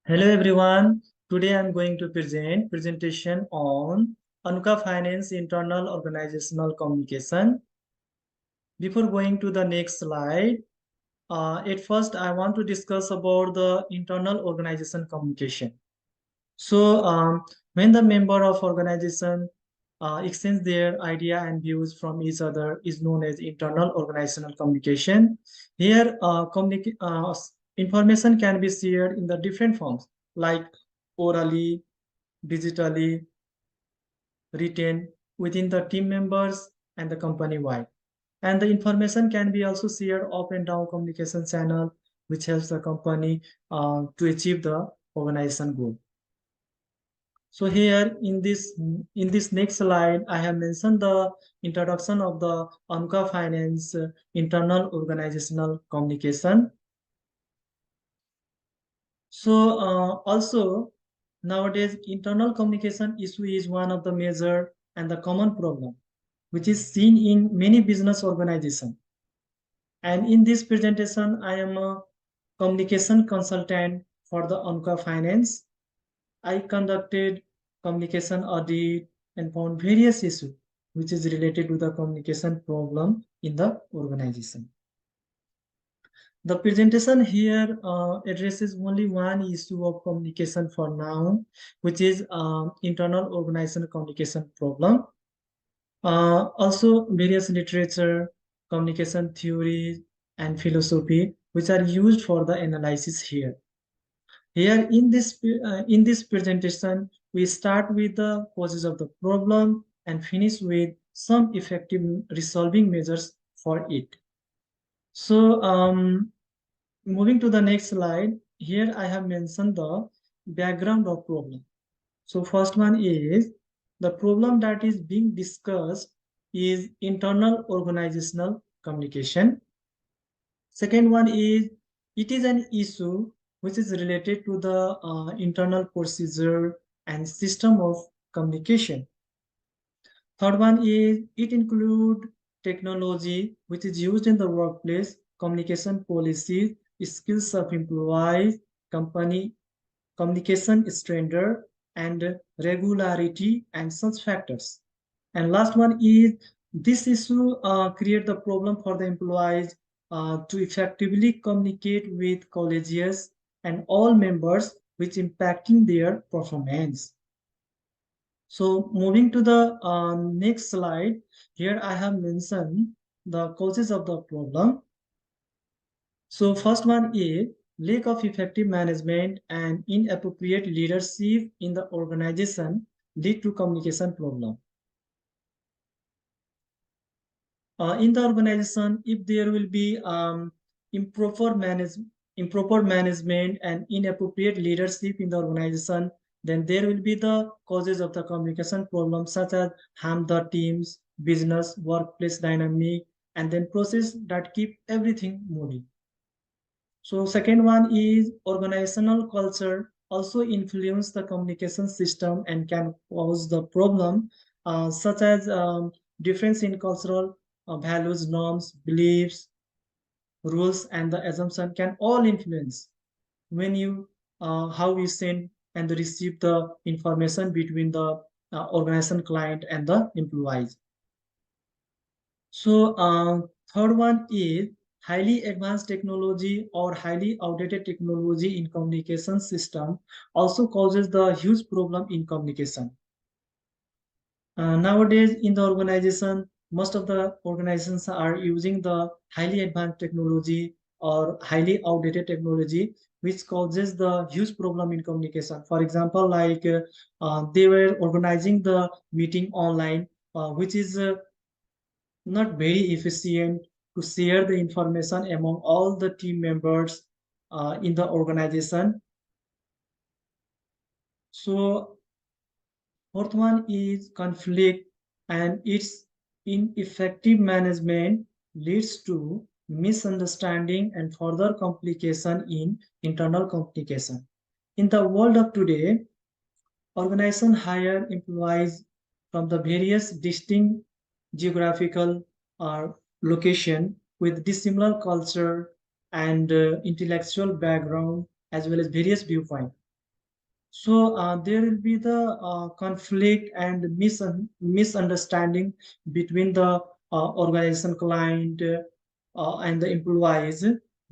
Hello everyone. Today I'm going to present presentation on Anuka Finance internal organizational communication. Before going to the next slide, at first I want to discuss about the internal organization communication. So when the member of organization exchange their idea and views from each other is known as internal organizational communication. Here, information can be shared in the different forms like orally, digitally, written within the team members and the company wide. And the information can be also shared up and down communication channel, which helps the company to achieve the organization goal. So here in this next slide, I have mentioned the introduction of the Anuka Finance internal organizational communication. So also nowadays internal communication issue is one of the major and the common problem, which is seen in many business organizations. And in this presentation, I am a communication consultant for the Anuka Finance. I conducted communication audit and found various issues which is related to the communication problem in the organization. The presentation here addresses only one issue of communication for now, which is internal organizational communication problem. Also, various literature, communication theories, and philosophy, which are used for the analysis here. Here in this presentation, we start with the causes of the problem and finish with some effective resolving measures for it. So moving to the next slide, here I have mentioned the background of problem. So first one is the problem that is being discussed is internal organizational communication. Second one is it is an issue which is related to the internal procedure and system of communication. Third one is it include technology which is used in the workplace, communication policies, skills of employees, company communication standard, and regularity and such factors. And last one is this issue create the problem for the employees to effectively communicate with colleagues and all members, which impacting their performance. So moving to the next slide, here I have mentioned the causes of the problem. So first one is lack of effective management and inappropriate leadership in the organization lead to communication problem. In the organization, if there will be improper management and inappropriate leadership in the organization, then there will be the causes of the communication problem such as harm the teams, business, workplace dynamic, and then process that keep everything moving. So second one is organizational culture also influence the communication system and can cause the problem such as difference in cultural values, norms, beliefs, rules, and the assumption can all influence when you how you send and receive the information between the organization client and the employees. So third one is highly advanced technology or highly outdated technology in communication system also causes the huge problem in communication. Nowadays in the organization, most of the organizations are using the highly advanced technology or highly outdated technology, which causes the huge problem in communication. For example, like they were organizing the meeting online, which is not very efficient to share the information among all the team members in the organization. So fourth one is conflict and its ineffective management leads to misunderstanding and further complication in internal communication. In the world of today, organizations hire employees from the various distinct geographical location with dissimilar culture and intellectual background as well as various viewpoints. So there will be the conflict and misunderstanding between the organization client and the employees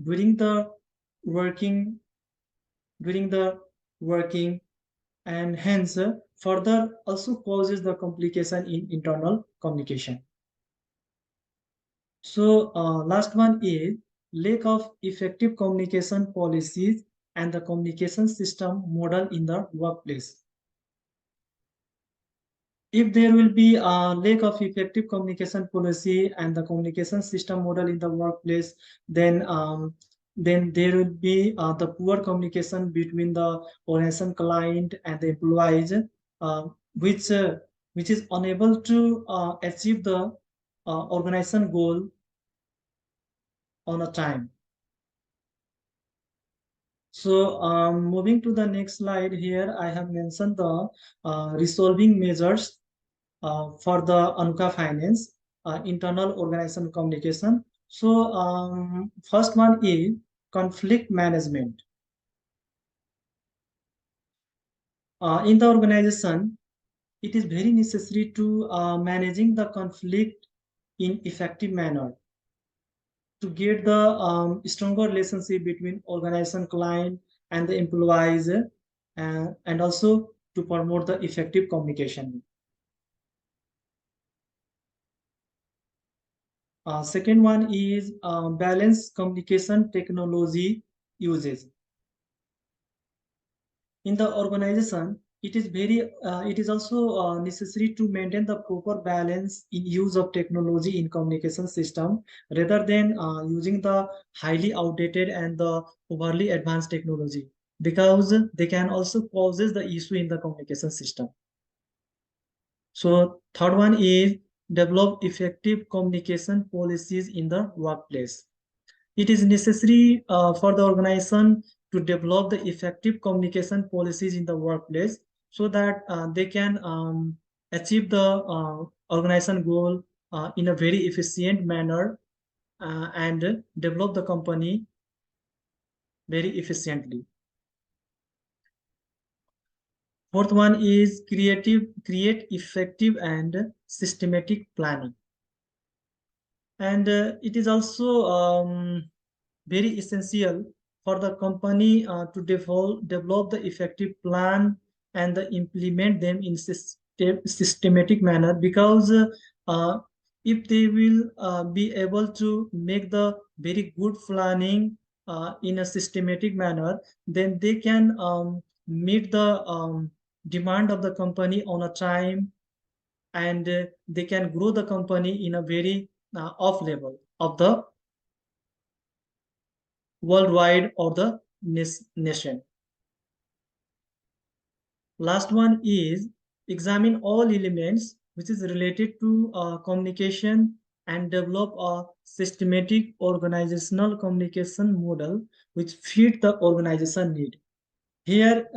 during the working during the working, and hence further also causes the complication in internal communication. So last one is lack of effective communication policies and the communication system model in the workplace. If there will be a lack of effective communication policy and the communication system model in the workplace, then there will be the poor communication between the organization client and the employees, uh, which uh, which is unable to achieve the organization goal on a time. So moving to the next slide, here I have mentioned the resolving measures for the Anuka Finance internal organization communication. So first one is conflict management. In the organization, it is very necessary to managing the conflict in effective manner to get the stronger relationship between organization client and the employees, and also to promote the effective communication. Second one is balanced communication technology uses. In the organization, it is also necessary to maintain the proper balance in use of technology in communication system rather than using the highly outdated and the overly advanced technology, because they can also causes the issue in the communication system. So third one is develop effective communication policies in the workplace. It is necessary for the organization to develop the effective communication policies in the workplace so that they can achieve the organization goal in a very efficient manner and develop the company very efficiently. Fourth one is create effective and systematic planning. And it is also very essential for the company to develop the effective plan and implement them in systematic manner, because if they will be able to make the very good planning in a systematic manner, then they can meet the demand of the company on a time, and they can grow the company in a very off level of the worldwide or the nation. Last one is examine all elements which is related to communication and develop a systematic organizational communication model which fit the organization need. Here,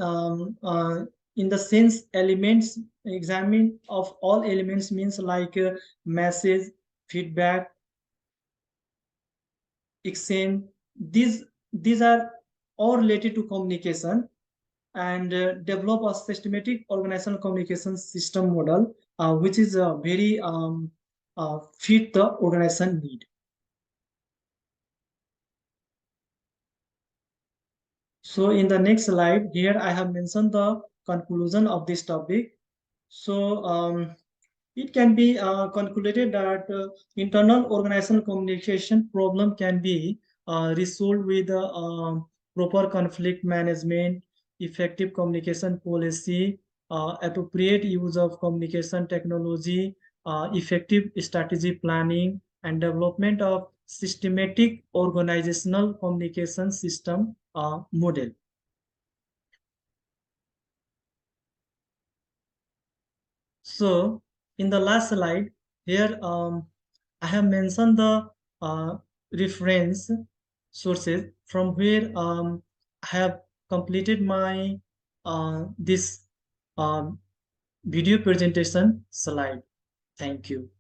in the sense elements, examine of all elements means like message, feedback, exchange. These are all related to communication, and develop a systematic organizational communication system model which is very fit the organization need. So in the next slide, here I have mentioned the conclusion of this topic. So it can be concluded that internal organizational communication problem can be resolved with proper conflict management, effective communication policy, appropriate use of communication technology, effective strategy planning, and development of systematic organizational communication system model. So in the last slide, here I have mentioned the reference sources from where I have completed my this uh, video presentation slide. Thank you.